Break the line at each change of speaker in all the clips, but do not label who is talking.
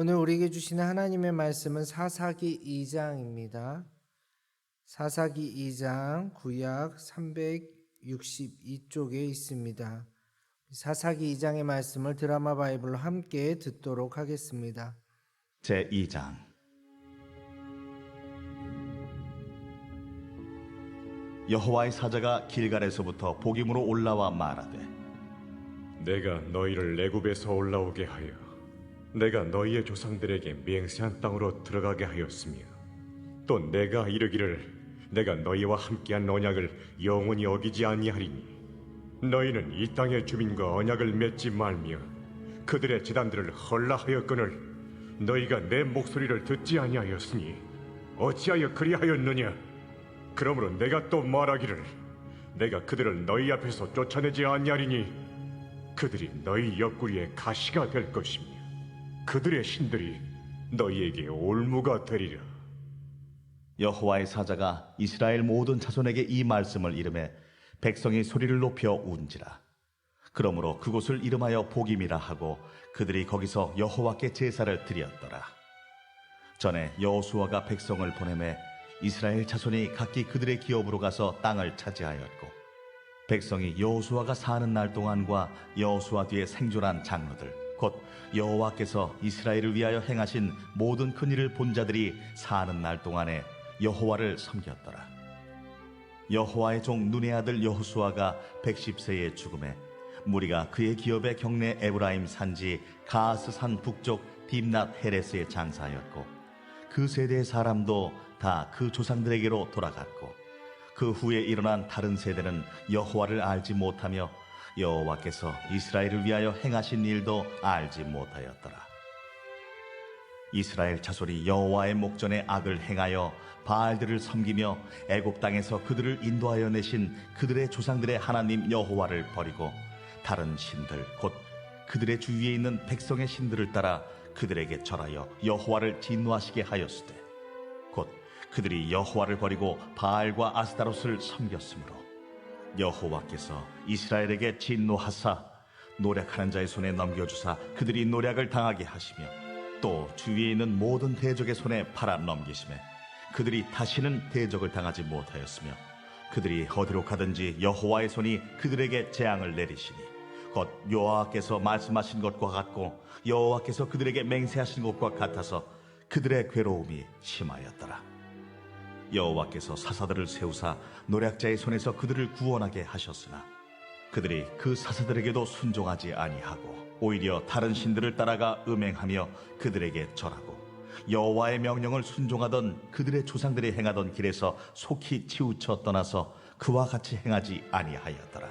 오늘 우리에게 주시는 하나님의 말씀은 사사기 2장입니다. 사사기 2장 구약 362쪽에 있습니다. 사사기 2장의 말씀을 드라마 바이블로 함께 듣도록 하겠습니다.
제2장. 여호와의 사자가 길갈에서부터 복임으로 올라와 말하되,
내가 너희를 애굽에서 올라오게 하여 내가 너희의 조상들에게 맹세한 땅으로 들어가게 하였으며, 또 내가 이르기를 내가 너희와 함께한 언약을 영원히 어기지 아니하리니 너희는 이 땅의 주민과 언약을 맺지 말며 그들의 제단들을 헐라하였거늘 너희가 내 목소리를 듣지 아니하였으니 어찌하여 그리하였느냐? 그러므로 내가 또 말하기를 내가 그들을 너희 앞에서 쫓아내지 아니하리니 그들이 너희 옆구리에 가시가 될 것이며 그들의 신들이 너희에게 올무가 되리라.
여호와의 사자가 이스라엘 모든 자손에게 이 말씀을 이르매 백성이 소리를 높여 운지라. 그러므로 그곳을 이름하여 복임이라 하고 그들이 거기서 여호와께 제사를 드렸더라. 전에 여호수아가 백성을 보내매 이스라엘 자손이 각기 그들의 기업으로 가서 땅을 차지하였고, 백성이 여호수아가 사는 날 동안과 여호수아 뒤에 생존한 장로들 곧 여호와께서 이스라엘을 위하여 행하신 모든 큰일을 본 자들이 사는 날 동안에 여호와를 섬겼더라. 여호와의 종 눈의 아들 여호수아가 110세에 죽음에 무리가 그의 기업의 경내 에브라임 산지 가스 산 북쪽 딥낫 헤레스에 장사하였고, 그 세대의 사람도 다 그 조상들에게로 돌아갔고, 그 후에 일어난 다른 세대는 여호와를 알지 못하며 여호와께서 이스라엘을 위하여 행하신 일도 알지 못하였더라. 이스라엘 자손이 여호와의 목전에 악을 행하여 바알들을 섬기며 애굽 땅에서 그들을 인도하여 내신 그들의 조상들의 하나님 여호와를 버리고 다른 신들 곧 그들의 주위에 있는 백성의 신들을 따라 그들에게 절하여 여호와를 진노하시게 하였으되, 곧 그들이 여호와를 버리고 바알과 아스타롯을 섬겼으므로 여호와께서 이스라엘에게 진노하사 노략하는 자의 손에 넘겨주사 그들이 노략을 당하게 하시며, 또 주위에 있는 모든 대적의 손에 팔아 넘기시매 그들이 다시는 대적을 당하지 못하였으며, 그들이 어디로 가든지 여호와의 손이 그들에게 재앙을 내리시니 곧 여호와께서 말씀하신 것과 같고 여호와께서 그들에게 맹세하신 것과 같아서 그들의 괴로움이 심하였더라. 여호와께서 사사들을 세우사 노략자의 손에서 그들을 구원하게 하셨으나 그들이 그 사사들에게도 순종하지 아니하고 오히려 다른 신들을 따라가 음행하며 그들에게 절하고 여호와의 명령을 순종하던 그들의 조상들이 행하던 길에서 속히 치우쳐 떠나서 그와 같이 행하지 아니하였더라.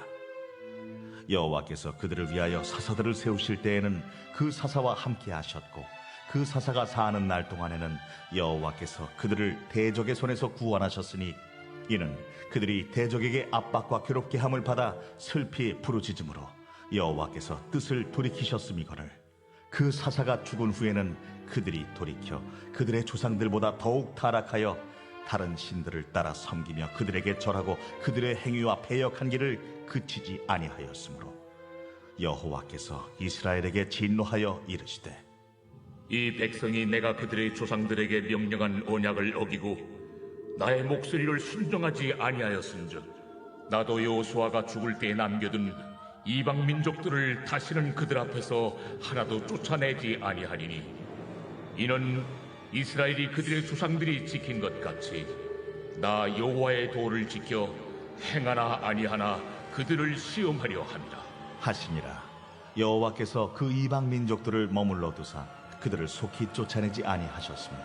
여호와께서 그들을 위하여 사사들을 세우실 때에는 그 사사와 함께 하셨고, 그 사사가 사는 날 동안에는 여호와께서 그들을 대적의 손에서 구원하셨으니 이는 그들이 대적에게 압박과 괴롭게 함을 받아 슬피 부르짖음으로 여호와께서 뜻을 돌이키셨음이거늘, 그 사사가 죽은 후에는 그들이 돌이켜 그들의 조상들보다 더욱 타락하여 다른 신들을 따라 섬기며 그들에게 절하고 그들의 행위와 패역한 길을 그치지 아니하였으므로 여호와께서 이스라엘에게 진노하여 이르시되,
이 백성이 내가 그들의 조상들에게 명령한 언약을 어기고 나의 목소리를 순종하지 아니하였은즉 나도 여호수아가 죽을 때에 남겨둔 이방 민족들을 다시는 그들 앞에서 하나도 쫓아내지 아니하리니, 이는 이스라엘이 그들의 조상들이 지킨 것 같이 나 여호와의 도를 지켜 행하나 아니하나 그들을 시험하려 함이라
하시니라. 여호와께서 그 이방 민족들을 머물러 두사 그들을 속히 쫓아내지 아니하셨으며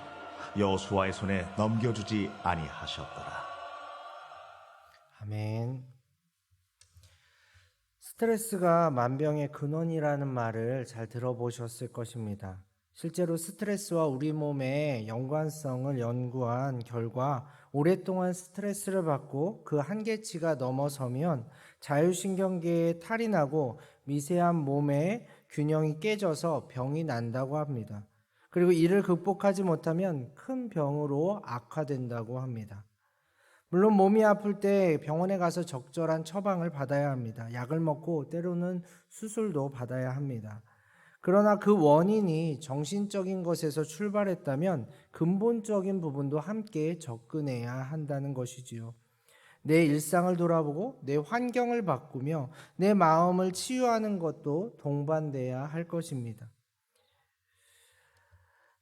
여호수아의 손에 넘겨주지 아니하셨더라.
아멘. 스트레스가 만병의 근원이라는 말을 잘 들어보셨을 것입니다. 실제로 스트레스와 우리 몸의 연관성을 연구한 결과 오랫동안 스트레스를 받고 그 한계치가 넘어서면 자율신경계에 탈이 나고 미세한 몸의 균형이 깨져서 병이 난다고 합니다. 그리고 이를 극복하지 못하면 큰 병으로 악화된다고 합니다. 물론 몸이 아플 때 병원에 가서 적절한 처방을 받아야 합니다. 약을 먹고 때로는 수술도 받아야 합니다. 그러나 그 원인이 정신적인 것에서 출발했다면 근본적인 부분도 함께 접근해야 한다는 것이지요. 내 일상을 돌아보고 내 환경을 바꾸며 내 마음을 치유하는 것도 동반돼야 할 것입니다.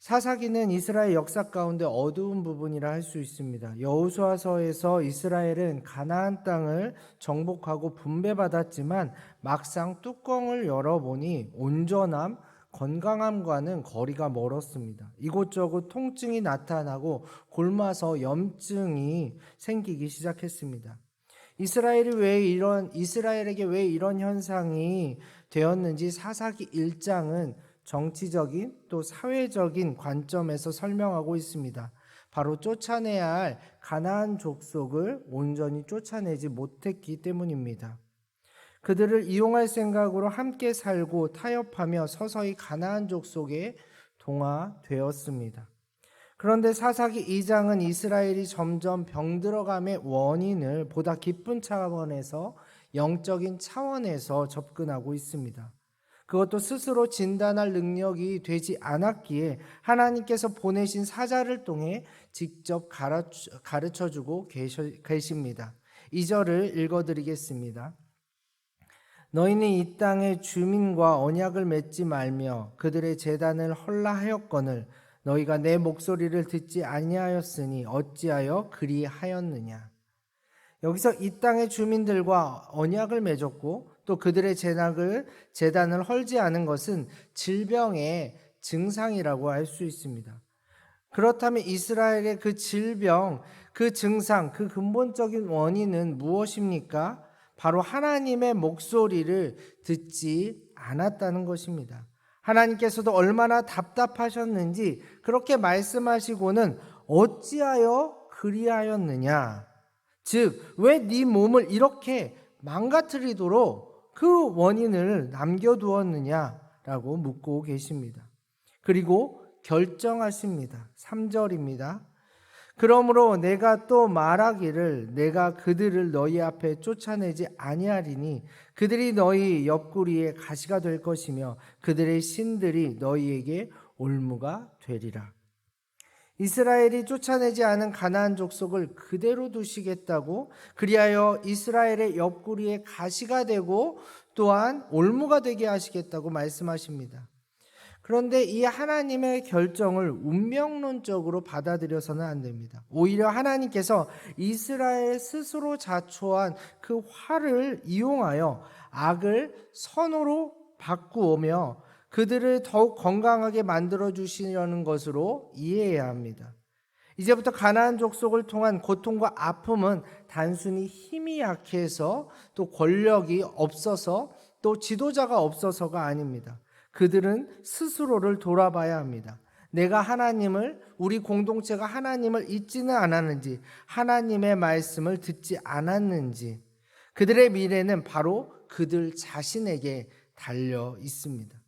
사사기는 이스라엘 역사 가운데 어두운 부분이라 할 수 있습니다. 여호수아서에서 이스라엘은 가나안 땅을 정복하고 분배받았지만 막상 뚜껑을 열어보니 온전함, 건강함과는 거리가 멀었습니다. 이곳저곳 통증이 나타나고 곪아서 염증이 생기기 시작했습니다. 이스라엘에게 왜 이런 현상이 되었는지 사사기 1장은 정치적인 또 사회적인 관점에서 설명하고 있습니다. 바로 쫓아내야 할 가나안 족속을 온전히 쫓아내지 못했기 때문입니다. 그들을 이용할 생각으로 함께 살고 타협하며 서서히 가나안 족속에 동화되었습니다. 그런데 사사기 2장은 이스라엘이 점점 병들어감의 원인을 보다 깊은 차원에서 영적인 차원에서 접근하고 있습니다. 그것도 스스로 진단할 능력이 되지 않았기에 하나님께서 보내신 사자를 통해 직접 가르쳐주고 계십니다. 2절을 읽어드리겠습니다. 너희는 이 땅의 주민과 언약을 맺지 말며 그들의 제단을 헐라하였거늘 너희가 내 목소리를 듣지 아니하였으니 어찌하여 그리하였느냐. 여기서 이 땅의 주민들과 언약을 맺었고 또 그들의 제단을 헐지 않은 것은 질병의 증상이라고 할 수 있습니다. 그렇다면 이스라엘의 그 질병, 그 증상, 그 근본적인 원인은 무엇입니까? 바로 하나님의 목소리를 듣지 않았다는 것입니다. 하나님께서도 얼마나 답답하셨는지 그렇게 말씀하시고는 어찌하여 그리하였느냐. 즉, 왜 네 몸을 이렇게 망가뜨리도록 그 원인을 남겨두었느냐라고 묻고 계십니다. 그리고 결정하십니다. 3절입니다. 그러므로 내가 또 말하기를 내가 그들을 너희 앞에 쫓아내지 아니하리니 그들이 너희 옆구리에 가시가 될 것이며 그들의 신들이 너희에게 올무가 되리라. 이스라엘이 쫓아내지 않은 가나안 족속을 그대로 두시겠다고 그리하여 이스라엘의 옆구리에 가시가 되고 또한 올무가 되게 하시겠다고 말씀하십니다. 그런데 이 하나님의 결정을 운명론적으로 받아들여서는 안 됩니다. 오히려 하나님께서 이스라엘 스스로 자초한 그 화를 이용하여 악을 선으로 바꾸며 그들을 더욱 건강하게 만들어 주시려는 것으로 이해해야 합니다. 이제부터 가나안 족속을 통한 고통과 아픔은 단순히 힘이 약해서 또 권력이 없어서 또 지도자가 없어서가 아닙니다. 그들은 스스로를 돌아봐야 합니다. 내가 우리 공동체가 하나님을 잊지는 않았는지, 하나님의 말씀을 듣지 않았는지, 그들의 미래는 바로 그들 자신에게 달려 있습니다.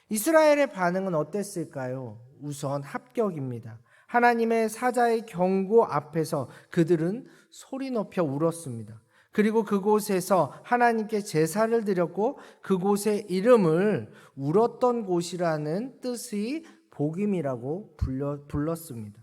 이스라엘의 반응은 어땠을까요? 우선 합격입니다. 하나님의 사자의 경고 앞에서 그들은 소리 높여 울었습니다. 그리고 그곳에서 하나님께 제사를 드렸고 그곳의 이름을 울었던 곳이라는 뜻의 복임이라고 불렀습니다.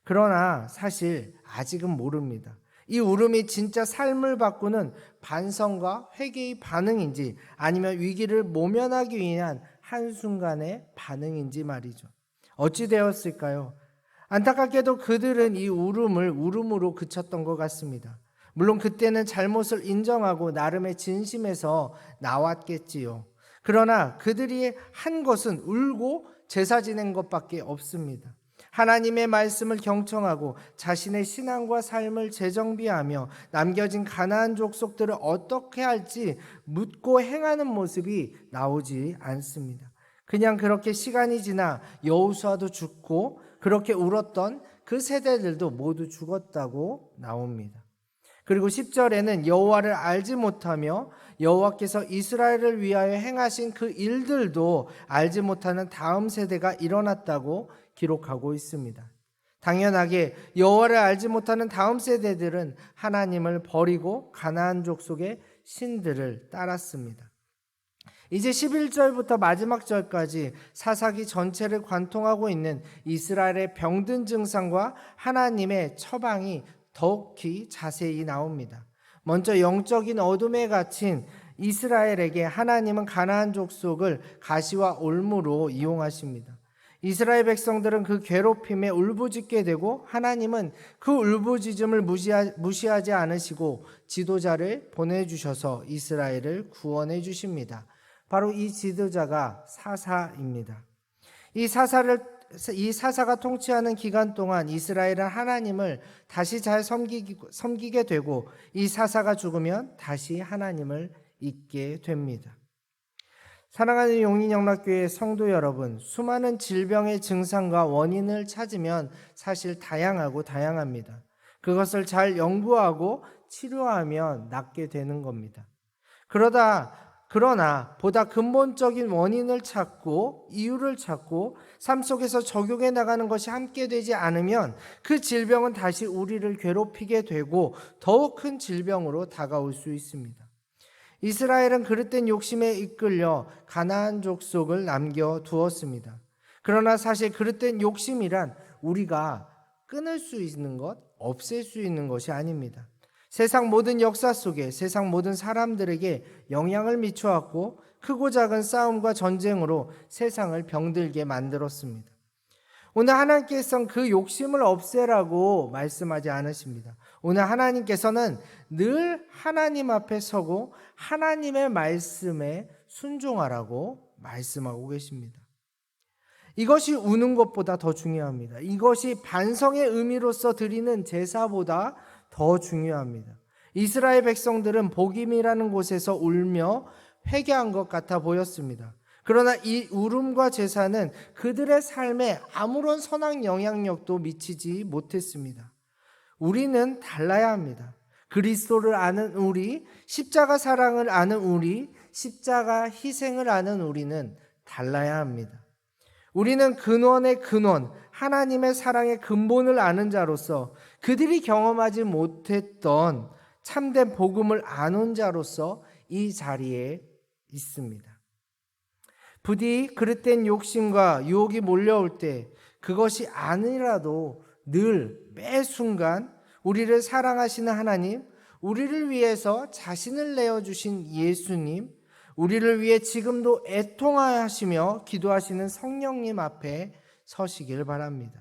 그러나 사실 아직은 모릅니다. 이 울음이 진짜 삶을 바꾸는 반성과 회개의 반응인지 아니면 위기를 모면하기 위한 한순간의 반응인지 말이죠. 어찌 되었을까요? 안타깝게도 그들은 이 울음을 울음으로 그쳤던 것 같습니다. 물론 그때는 잘못을 인정하고 나름의 진심에서 나왔겠지요. 그러나 그들이 한 것은 울고 제사 지낸 것밖에 없습니다. 하나님의 말씀을 경청하고 자신의 신앙과 삶을 재정비하며 남겨진 가나안 족속들을 어떻게 할지 묻고 행하는 모습이 나오지 않습니다. 그냥 그렇게 시간이 지나 여호수아도 죽고 그렇게 울었던 그 세대들도 모두 죽었다고 나옵니다. 그리고 10절에는 여호와를 알지 못하며 여호와께서 이스라엘을 위하여 행하신 그 일들도 알지 못하는 다음 세대가 일어났다고 기록하고 있습니다. 당연하게 여호와를 알지 못하는 다음 세대들은 하나님을 버리고 가나안 족속의 신들을 따랐습니다. 이제 11절부터 마지막 절까지 사사기 전체를 관통하고 있는 이스라엘의 병든 증상과 하나님의 처방이 더욱이 자세히 나옵니다. 먼저 영적인 어둠에 갇힌 이스라엘에게 하나님은 가나안 족속을 가시와 올무로 이용하십니다. 이스라엘 백성들은 그 괴롭힘에 울부짖게 되고 하나님은 그 울부짖음을 무시하지 않으시고 지도자를 보내주셔서 이스라엘을 구원해 주십니다. 바로 이 지도자가 사사입니다. 이 사사가 통치하는 기간 동안 이스라엘은 하나님을 다시 잘 섬기게 되고 이 사사가 죽으면 다시 하나님을 잊게 됩니다. 사랑하는 용인영락교회 성도 여러분, 수많은 질병의 증상과 원인을 찾으면 사실 다양합니다. 그것을 잘 연구하고 치료하면 낫게 되는 겁니다. 그러나 보다 근본적인 원인을 찾고 이유를 찾고 삶 속에서 적용해 나가는 것이 함께 되지 않으면 그 질병은 다시 우리를 괴롭히게 되고 더욱 큰 질병으로 다가올 수 있습니다. 이스라엘은 그릇된 욕심에 이끌려 가나안 족속을 남겨두었습니다. 그러나 사실 그릇된 욕심이란 우리가 끊을 수 있는 것, 없앨 수 있는 것이 아닙니다. 세상 모든 역사 속에 세상 모든 사람들에게 영향을 미쳐왔고 크고 작은 싸움과 전쟁으로 세상을 병들게 만들었습니다. 오늘 하나님께서는 그 욕심을 없애라고 말씀하지 않으십니다. 오늘 하나님께서는 늘 하나님 앞에 서고 하나님의 말씀에 순종하라고 말씀하고 계십니다. 이것이 우는 것보다 더 중요합니다. 이것이 반성의 의미로서 드리는 제사보다 더 중요합니다. 이스라엘 백성들은 복임이라는 곳에서 울며 회개한 것 같아 보였습니다. 그러나 이 울음과 제사는 그들의 삶에 아무런 선한 영향력도 미치지 못했습니다. 우리는 달라야 합니다. 그리스도를 아는 우리, 십자가 사랑을 아는 우리, 십자가 희생을 아는 우리는 달라야 합니다. 우리는 근원의 근원, 하나님의 사랑의 근본을 아는 자로서 그들이 경험하지 못했던 참된 복음을 아는 자로서 이 자리에 있습니다. 부디 그릇된 욕심과 유혹이 몰려올 때 그것이 아니라도 늘 매 순간 우리를 사랑하시는 하나님, 우리를 위해서 자신을 내어주신 예수님, 우리를 위해 지금도 애통하시며 기도하시는 성령님 앞에 서시길 바랍니다.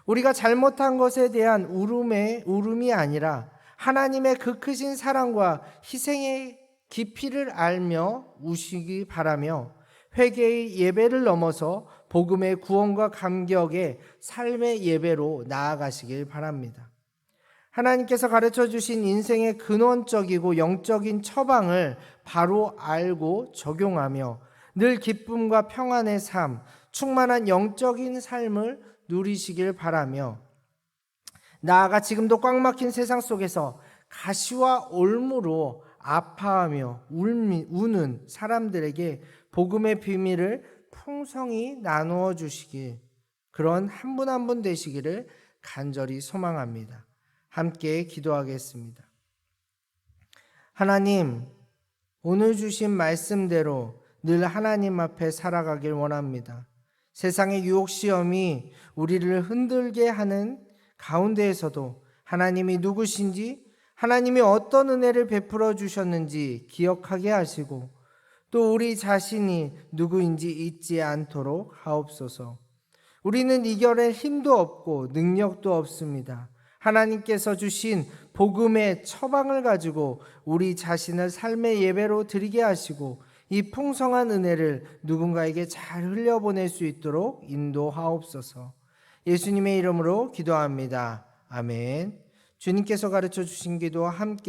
우리가 잘못한 것에 대한 울음이 아니라 하나님의 그 크신 사랑과 희생의 깊이를 알며 우시기 바라며 회개의 예배를 넘어서 복음의 구원과 감격의 삶의 예배로 나아가시길 바랍니다. 하나님께서 가르쳐 주신 인생의 근원적이고 영적인 처방을 바로 알고 적용하며 늘 기쁨과 평안의 삶, 충만한 영적인 삶을 누리시길 바라며 나아가 지금도 꽉 막힌 세상 속에서 가시와 올무로 아파하며 우는 사람들에게 복음의 비밀을 풍성히 나누어 주시길, 그런 한 분 한 분 되시기를 간절히 소망합니다. 함께 기도하겠습니다. 하나님, 오늘 주신 말씀대로 늘 하나님 앞에 살아가길 원합니다. 세상의 유혹 시험이 우리를 흔들게 하는 가운데에서도 하나님이 누구신지, 하나님이 어떤 은혜를 베풀어 주셨는지 기억하게 하시고 또 우리 자신이 누구인지 잊지 않도록 하옵소서. 우리는 이겨낼 힘도 없고 능력도 없습니다. 하나님께서 주신 복음의 처방을 가지고 우리 자신을 삶의 예배로 드리게 하시고 이 풍성한 은혜를 누군가에게 잘 흘려보낼 수 있도록 인도하옵소서. 예수님의 이름으로 기도합니다. 아멘. 주님께서 가르쳐 주신 기도와 함께